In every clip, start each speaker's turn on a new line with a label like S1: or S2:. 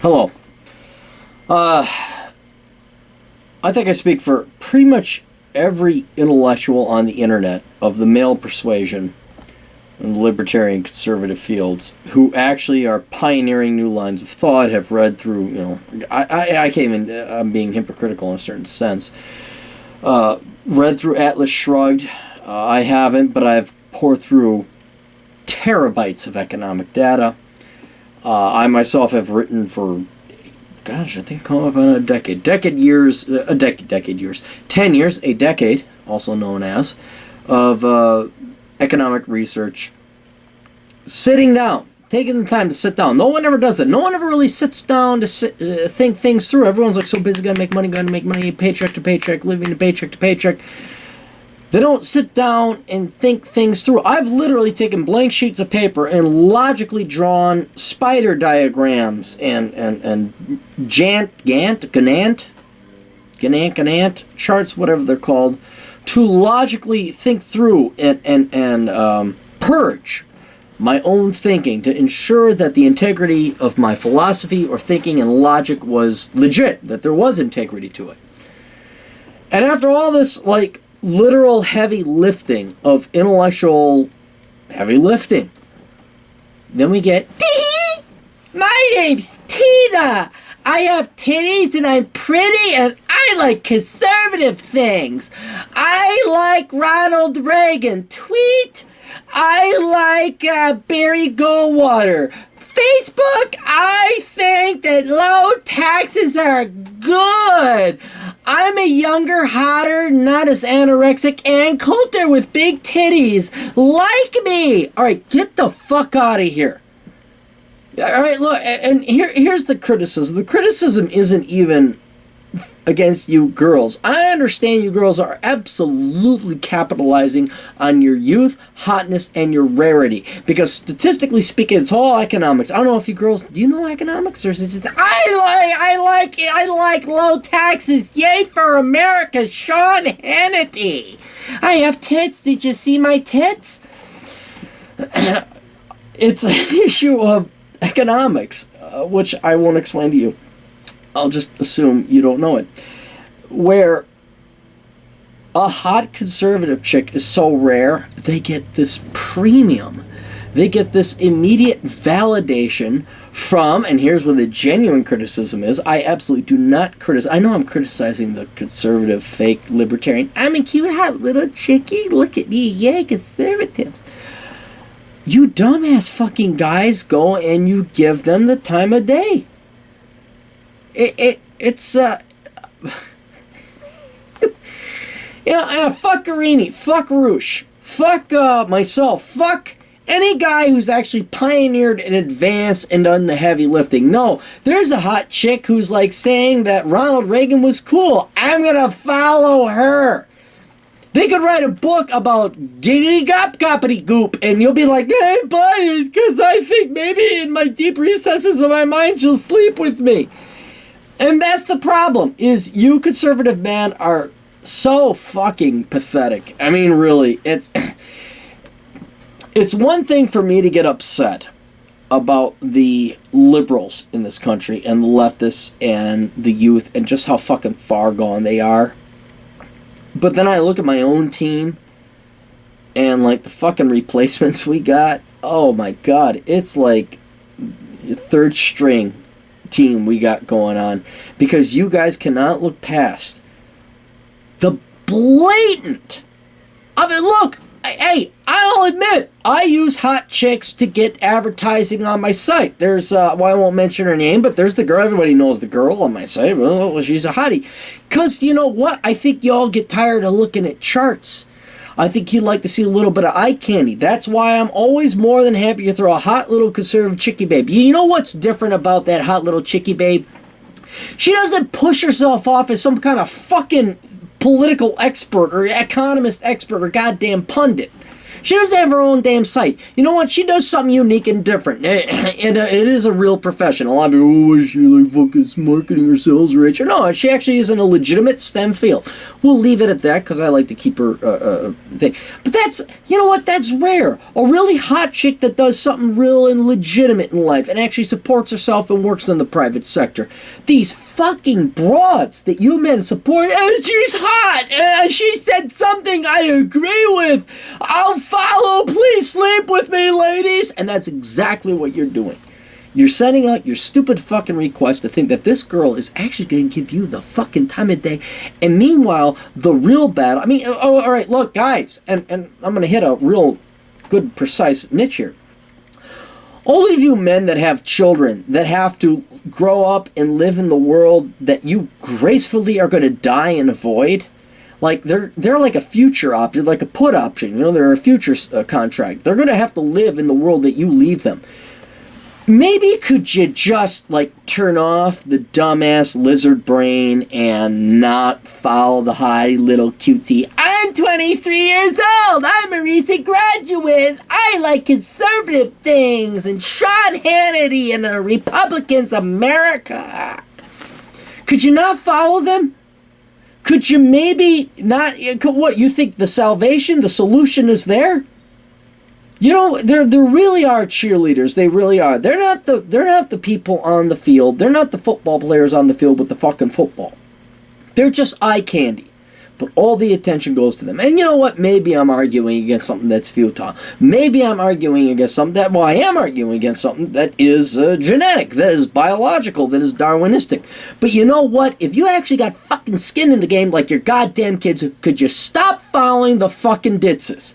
S1: Hello. I think I speak for pretty much every intellectual on the internet of the male persuasion and the libertarian conservative fields who actually are pioneering new lines of thought, have read through, I came in, I'm being hypocritical in a certain sense, read through Atlas Shrugged. I haven't, but I've poured through terabytes of economic data. I myself have written for, gosh, I think come up on a decade. 10 years, a decade, also known as, of economic research. Sitting down, taking the time to sit down. No one ever does that. No one ever really sits down to think things through. Everyone's like so busy, gotta make money, paycheck to paycheck, living to paycheck. They don't sit down and think things through. I've literally taken blank sheets of paper and logically drawn spider diagrams and Gantt charts, whatever they're called, to logically think through and purge my own thinking to ensure that the integrity of my philosophy or thinking and logic was legit, that there was integrity to it. And after all this, literal heavy lifting of intellectual heavy lifting, then we get, my name's Tina. I have titties and I'm pretty and I like conservative things. I like Ronald Reagan. Tweet. I like Barry Goldwater. Facebook, I think that low taxes are good. I'm a younger, hotter, not as anorexic, and Coulter with big titties. Like me. All right, get the fuck out of here. All right, look, and here's the criticism. The criticism isn't even against you girls. I understand you girls are absolutely capitalizing on your youth, hotness, and your rarity. Because statistically speaking, it's all economics. I don't know if you girls, do you know economics? Or is it just, I like low taxes. Yay for America, Sean Hannity. I have tits. Did you see my tits? It's an issue of economics, which I won't explain to you. I'll just assume you don't know it. Where a hot conservative chick is so rare, they get this premium. They get this immediate validation from, and here's where the genuine criticism is. I absolutely do not criticize. I know I'm criticizing the conservative, fake libertarian. I'm a cute, hot little chickie. Look at me. Yay, conservatives. You dumbass fucking guys go and you give them the time of day. Fuck Greenie, fuck Roosh, fuck myself, fuck any guy who's actually pioneered in advance and done the heavy lifting. No, there's a hot chick who's saying that Ronald Reagan was cool. I'm gonna follow her. They could write a book about giggity goppity goop, and you'll be like, hey, buddy, because I think maybe in my deep recesses of my mind she'll sleep with me. And that's the problem, is you conservative men are so fucking pathetic. I mean, really, it's one thing for me to get upset about the liberals in this country and the leftists and the youth and just how fucking far gone they are. But then I look at my own team and the fucking replacements we got. Oh my God, it's like third string team we got going on, because you guys cannot look past the blatant of it. Look, hey, I'll admit I use hot chicks to get advertising on my site. There's I won't mention her name, but there's the girl. Everybody knows the girl on my site. Well, she's a hottie. Because you know what? I think y'all get tired of looking at charts. I think you'd like to see a little bit of eye candy. That's why I'm always more than happy to throw a hot little conservative chickie babe. You know what's different about that hot little chickie babe? She doesn't push herself off as some kind of fucking political expert or economist expert or goddamn pundit. She doesn't have her own damn site. You know what? She does something unique and different. And it is a real profession. A lot of people, is she like fucking marketing or sales or HR? No, she actually is in a legitimate STEM field. We'll leave it at that because I like to keep her thing. But that's, you know what? That's rare. A really hot chick that does something real and legitimate in life and actually supports herself and works in the private sector. These fucking broads that you men support, and she's hot, and she said something I agree with. I'll follow, please sleep with me, ladies. And that's exactly what you're doing. You're sending out your stupid fucking request to think that this girl is actually going to give you the fucking time of day. And meanwhile, the real battle, I mean, oh, all right, look, guys, and I'm going to hit a real good, precise niche here. All of you men that have children that have to grow up and live in the world that you gracefully are going to die and avoid, like they're like a future option, like a put option. You know, they're a future contract. They're going to have to live in the world that you leave them. Maybe could you just like turn off the dumbass lizard brain and not follow the hottie little cutesy? I'm 23 years old. I'm a recent graduate. I like conservative things and Sean Hannity and the Republicans America. Could you not follow them? Could you maybe not? What, you think the salvation, the solution is there? You know, there really are cheerleaders. They really are. They're not the people on the field. They're not the football players on the field with the fucking football. They're just eye candy. But all the attention goes to them. And you know what? Maybe I'm arguing against something that's futile. Maybe I'm arguing against something that, well, I am arguing against something that is genetic, that is biological, that is Darwinistic. But you know what? If you actually got fucking skin in the game like your goddamn kids, could you stop following the fucking ditzes?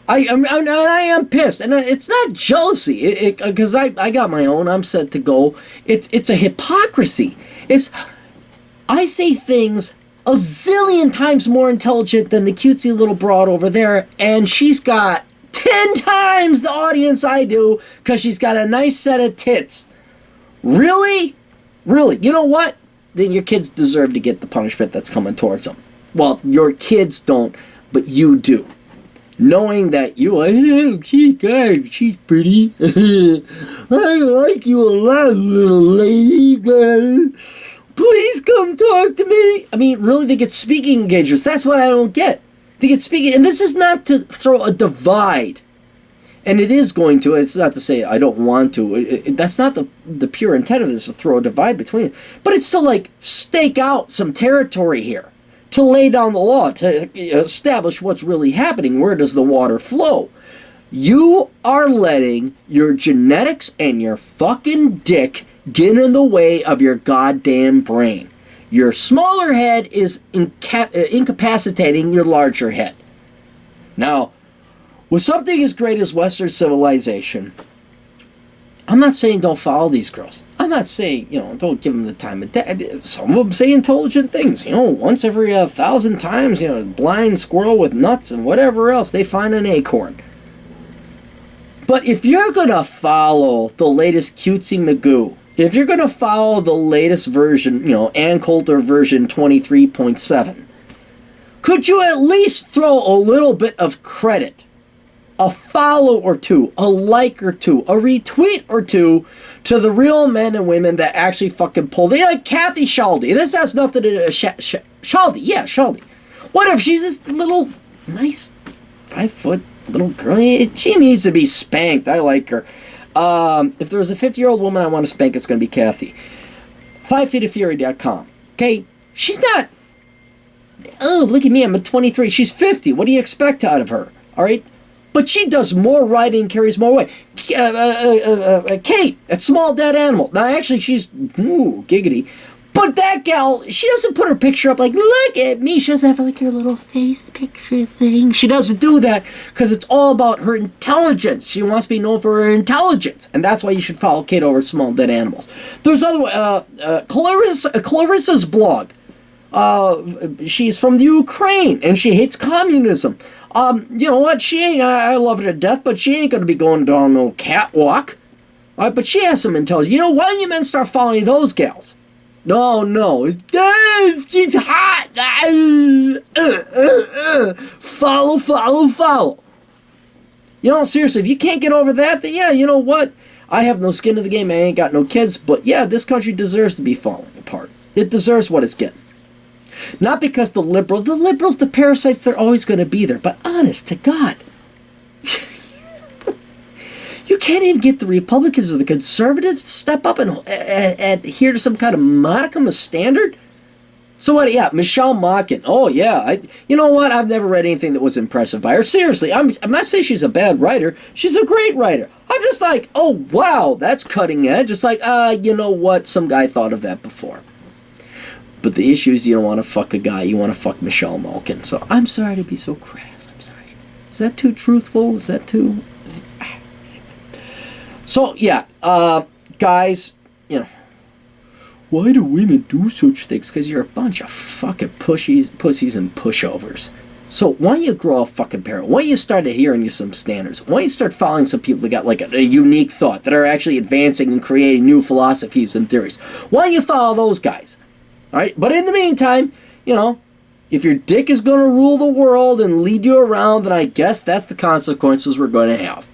S1: I am pissed, and it's not jealousy, because I got my own. I'm set to go. It's a hypocrisy. I say things a zillion times more intelligent than the cutesy little broad over there, and she's got 10 times the audience I do because she's got a nice set of tits. Really? Really? You know what? Then your kids deserve to get the punishment that's coming towards them. Well, your kids don't, but you do. Knowing that you are, oh, she's pretty. I like you a lot, little lady. Please come talk to me. I mean, really, they get speaking engagements. That's what I don't get. They get speaking, and this is not to throw a divide. And it is going to. It's not to say I don't want to. That's not the pure intent of this, to throw a divide between it. But it's to, like, stake out some territory here. To lay down the law, to establish what's really happening. Where does the water flow? You are letting your genetics and your fucking dick get in the way of your goddamn brain. Your smaller head is incapacitating your larger head. Now, with something as great as Western civilization, I'm not saying don't follow these girls. I'm not saying, don't give them the time of day. Some of them say intelligent things. Once every 1,000 times, blind squirrel with nuts and whatever else, they find an acorn. But if you're going to follow the latest cutesy Magoo, if you're going to follow the latest version, Ann Coulter version 23.7, could you at least throw a little bit of credit? A follow or two, a like or two, a retweet or two to the real men and women that actually fucking pull. They like Kathy Shaldy. This has nothing to do with Shaldy. Yeah, Shaldy. What if she's this little, nice, 5-foot little girl? She needs to be spanked. I like her. If there's a 50-year-old woman I want to spank, it's going to be Kathy. 5feetoffury.com. Okay? She's not, oh, look at me, I'm a 23. She's 50. What do you expect out of her? All right? But she does more writing, carries more weight. Kate, that small dead animal. Now, actually, she's, giggity. But that gal, she doesn't put her picture up like, look at me. She doesn't have like her little face picture thing. She doesn't do that because it's all about her intelligence. She wants to be known for her intelligence. And that's why you should follow Kate over at Small Dead Animals. There's other, Clarissa's blog. She's from the Ukraine, and she hates communism. You know what? She ain't, I love her to death, but she ain't going to be going down no catwalk. But she has some intelligence. Why don't you men start following those gals? No. She's hot. Follow. You know, seriously, if you can't get over that, then yeah, you know what? I have no skin in the game, I ain't got no kids, but yeah, this country deserves to be falling apart. It deserves what it's getting. Not because the liberals, the parasites, they're always going to be there, but honest to God, you can't even get the Republicans or the conservatives to step up and adhere to some kind of modicum of standard? So what, yeah, Michelle Malkin, oh yeah, you know what, I've never read anything that was impressive by her. Seriously, I'm not saying she's a bad writer, she's a great writer. I'm just like, oh wow, that's cutting edge. It's like, you know what, some guy thought of that before. But the issue is you don't want to fuck a guy, you want to fuck Michelle Malkin. So I'm sorry to be so crass, I'm sorry. Is that too truthful? Is that too... So, yeah, guys, you know, why do women do such things? Because you're a bunch of fucking pussies and pushovers. So why don't you grow a fucking pair? Why don't you start adhering to some standards? Why don't you start following some people that got like a unique thought, that are actually advancing and creating new philosophies and theories? Why don't you follow those guys? All right, but in the meantime, you know, if your dick is going to rule the world and lead you around, then I guess that's the consequences we're going to have.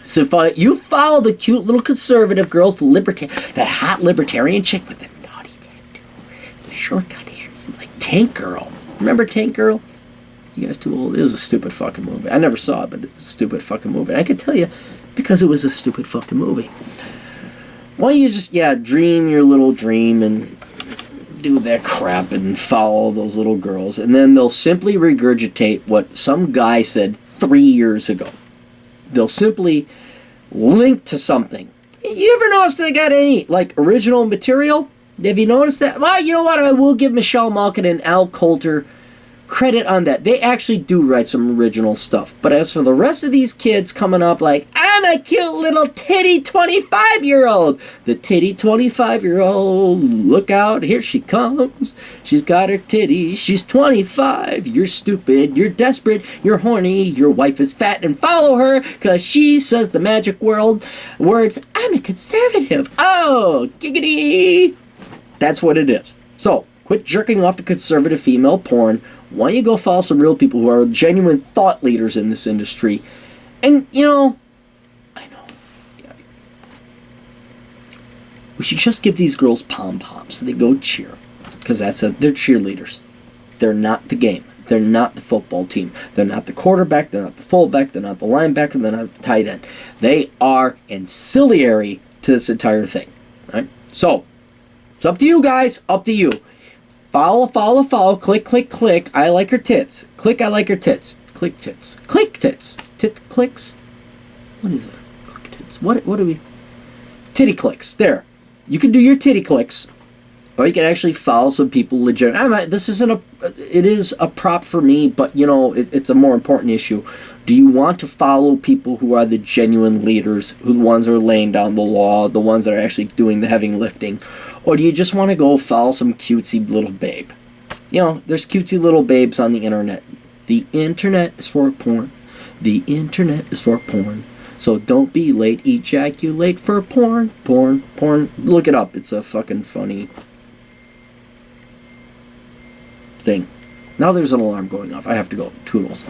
S1: So if you follow the cute little conservative girls, that hot libertarian chick with the naughty tattoo, the shortcut hair, like Tank Girl. Remember Tank Girl? You guys too old? It was a stupid fucking movie. I never saw it, but it was a stupid fucking movie. I can tell you, because it was a stupid fucking movie. Why don't you just, dream your little dream and do that crap and follow those little girls, and then they'll simply regurgitate what some guy said 3 years ago. They'll simply link to something. You ever notice they got any, like, original material? Have you noticed that? Well, you know what? I will give Michelle Malkin and Al Coulter credit on that. They actually do write some original stuff. But as for the rest of these kids coming up like, I'm a cute little titty 25-year-old. The titty 25-year-old, look out, here she comes. She's got her titties, she's 25. You're stupid, you're desperate, you're horny, your wife is fat, and follow her, because she says the magic words, I'm a conservative. Oh, giggity. That's what it is. So, quit jerking off to conservative female porn. Why don't you go follow some real people who are genuine thought leaders in this industry? And, you know, I know. Yeah. We should just give these girls pom-poms so they go cheer. Because they're cheerleaders. They're not the game. They're not the football team. They're not the quarterback. They're not the fullback. They're not the linebacker. They're not the tight end. They are ancillary to this entire thing. Right? So, it's up to you guys. Up to you. Follow, click, click, click, I like her tits. Click, I like her tits. Click tits. Click tits. Tit clicks? What is it? Click tits. What do we... Titty clicks. There. You can do your titty clicks, or you can actually follow some people legit. This isn't it is a prop for me, but, you know, it's a more important issue. Do you want to follow people who are the genuine leaders, who the ones that are laying down the law, the ones that are actually doing the heavy lifting? Or do you just want to go follow some cutesy little babe? You know, there's cutesy little babes on the internet. The internet is for porn. The internet is for porn. So don't be late, ejaculate for porn. Porn. Look it up. It's a fucking funny thing. Now there's an alarm going off. I have to go. Toodles.